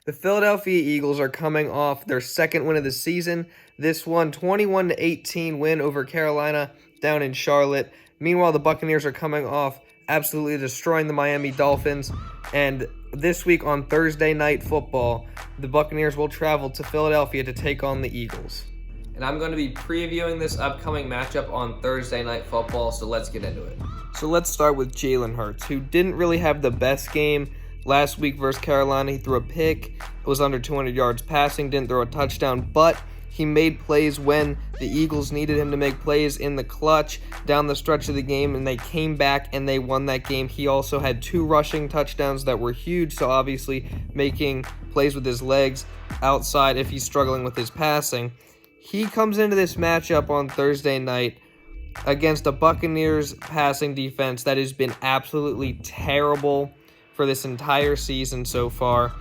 The Philadelphia Eagles are coming off their second win of the season. This one, 21-18 win over Carolina down in Charlotte. Meanwhile, the Buccaneers are coming off absolutely destroying the Miami Dolphins. And this week on Thursday Night Football, the Buccaneers will travel to Philadelphia to take on the Eagles. And I'm going to be previewing this upcoming matchup on Thursday Night Football, so let's get into it. So let's start with Jalen Hurts, who didn't really have the best game last week versus Carolina. He threw a pick. It was under 200 yards passing, didn't throw a touchdown, but he made plays when the Eagles needed him to make plays in the clutch down the stretch of the game, and they came back and they won that game. He also had 2 rushing touchdowns that were huge, so obviously making plays with his legs outside if he's struggling with his passing. He comes into this matchup on Thursday night against a Buccaneers passing defense that has been absolutely terrible for this entire season so far.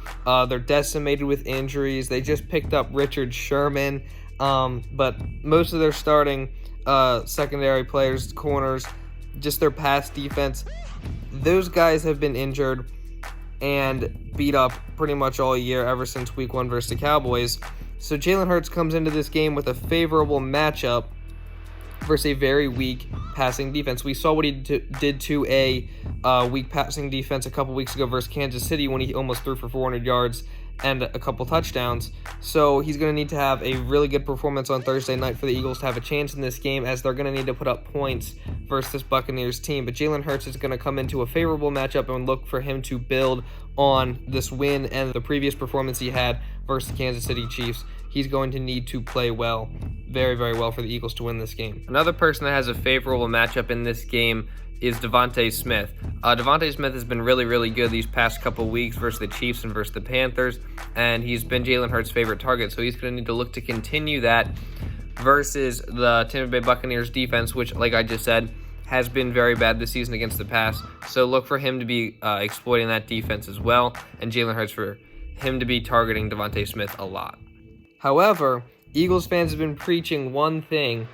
They're decimated with injuries. They just picked up Richard Sherman, but most of their starting secondary players, corners, just their pass defense, those guys have been injured and beat up pretty much all year ever since week 1 versus the Cowboys. So Jalen Hurts comes into this game with a favorable matchup versus a very weak passing defense. We saw what he did to a weak passing defense a couple weeks ago versus Kansas City when he almost threw for 400 yards and a couple touchdowns. So he's going to need to have a really good performance on Thursday night for the Eagles to have a chance in this game, as they're going to need to put up points versus this Buccaneers team. But Jalen Hurts is going to come into a favorable matchup and look for him to build on this win and the previous performance he had versus the Kansas City Chiefs. He's going to need to play well, very, very well, for the Eagles to win this game. Another person that has a favorable matchup in this game is Devontae Smith. Devontae Smith has been really, really good these past couple weeks versus the Chiefs and versus the Panthers, and he's been Jalen Hurts' favorite target, so he's going to need to look to continue that versus the Tampa Bay Buccaneers defense, which, like I just said, has been very bad this season against the pass. So look for him to be exploiting that defense as well, and Jalen Hurts for him to be targeting Devontae Smith a lot. However, Eagles fans have been preaching one thing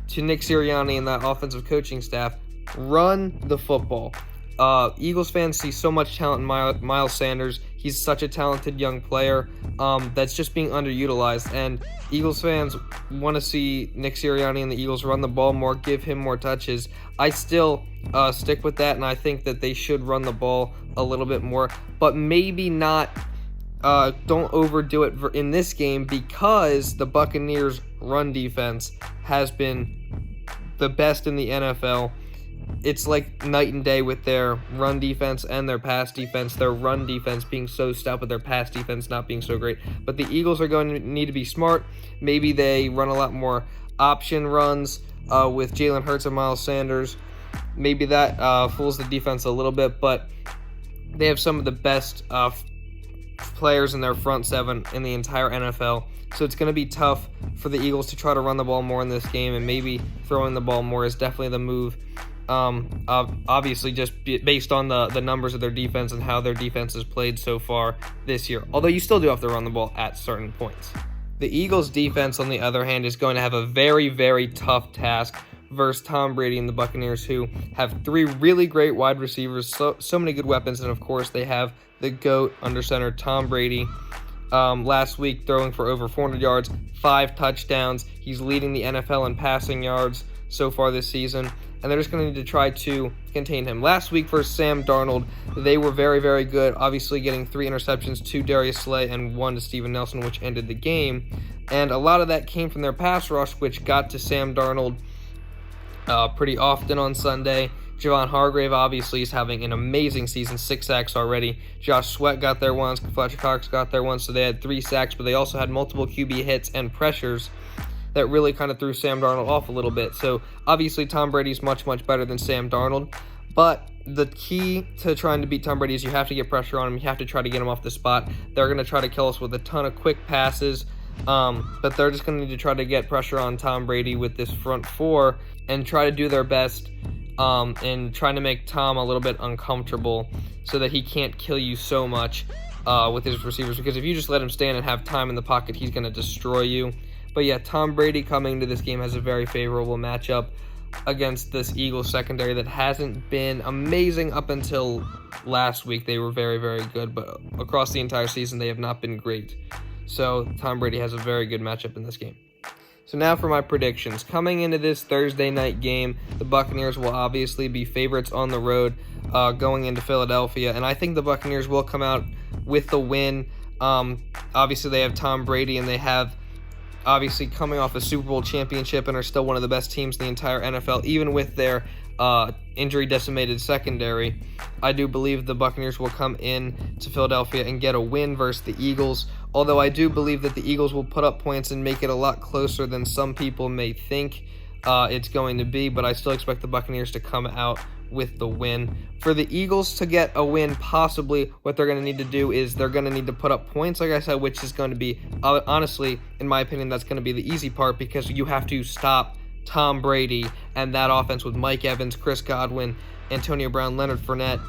to Nick Sirianni and that offensive coaching staff: run the football. Eagles fans see so much talent in Miles Sanders. He's such a talented young player that's just being underutilized, and Eagles fans want to see Nick Sirianni and the Eagles run the ball more, give him more touches. I still stick with that, and I think that they should run the ball a little bit more, but maybe not. Don't overdo it in this game, because the Buccaneers' run defense has been the best in the NFL. It's like night and day with their run defense and their pass defense. Their run defense being so stout, but their pass defense not being so great. But the Eagles are going to need to be smart. Maybe they run a lot more option runs with Jalen Hurts and Miles Sanders. Maybe that fools the defense a little bit, but they have some of the best players in their front seven in the entire NFL. So it's going to be tough for the Eagles to try to run the ball more in this game, and maybe throwing the ball more is definitely the move. Obviously, just based on the numbers of their defense and how their defense has played so far this year. Although you still do have to run the ball at certain points. The Eagles' defense, on the other hand, is going to have a very, very tough task versus Tom Brady and the Buccaneers, who have 3 really great wide receivers, so many good weapons, and of course they have the GOAT under center Tom Brady. Last week, throwing for over 400 yards, 5 touchdowns. He's leading the NFL in passing yards so far this season, and they're just going to need to try to contain him. Last week versus Sam Darnold, they were very, very good, obviously getting 3 interceptions to Darius Slay and 1 to Steven Nelson, which ended the game. And a lot of that came from their pass rush, which got to Sam Darnold pretty often on Sunday. Javon Hargrave obviously is having an amazing season, 6 sacks already. Josh Sweat got there once, Fletcher Cox got there once, so they had 3 sacks, but they also had multiple QB hits and pressures that really kind of threw Sam Darnold off a little bit. So obviously Tom Brady's much, much better than Sam Darnold, but the key to trying to beat Tom Brady is you have to get pressure on him. You have to try to get him off the spot. They're going to try to kill us with a ton of quick passes, but they're just going to need to try to get pressure on Tom Brady with this front 4 and try to do their best in trying to make Tom a little bit uncomfortable so that he can't kill you so much with his receivers, because if you just let him stand and have time in the pocket, he's going to destroy you. But yeah, Tom Brady coming into this game has a very favorable matchup. against this Eagles secondary that hasn't been amazing up until last week. They were very, very good, but across the entire season, they have not been great. So Tom Brady has a very good matchup in this game. So now for my predictions. Coming into this Thursday night game, the Buccaneers will obviously be favorites on the road going into Philadelphia, and I think the Buccaneers will come out with the win. Obviously, they have Tom Brady, and they have obviously coming off a Super Bowl championship and are still one of the best teams in the entire NFL, even with their injury-decimated secondary. I do believe the Buccaneers will come in to Philadelphia and get a win versus the Eagles, although I do believe that the Eagles will put up points and make it a lot closer than some people may think it's going to be, but I still expect the Buccaneers to come out with the win. For the Eagles to get a win, possibly what they're going to need to do is they're going to need to put up points, like I said, which is going to be, honestly, in my opinion, that's going to be the easy part, because you have to stop Tom Brady and that offense with Mike Evans, Chris Godwin, Antonio Brown, Leonard Fournette.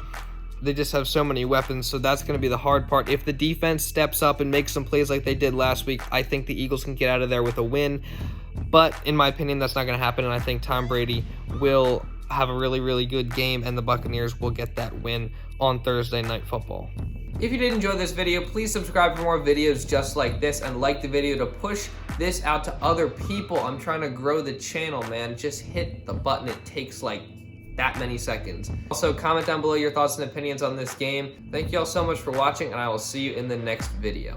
They just have so many weapons, so that's going to be the hard part. If the defense steps up and makes some plays like they did last week, I think the Eagles can get out of there with a win. But in my opinion, that's not going to happen, and I think Tom Brady will have a really, really good game, and the Buccaneers will get that win on Thursday Night Football. If you did enjoy this video, please subscribe for more videos just like this, and like the video to push this out to other people. I'm trying to grow the channel, man. Just hit the button. It takes like that many seconds. Also, comment down below your thoughts and opinions on this game. Thank you all so much for watching, and I will see you in the next video.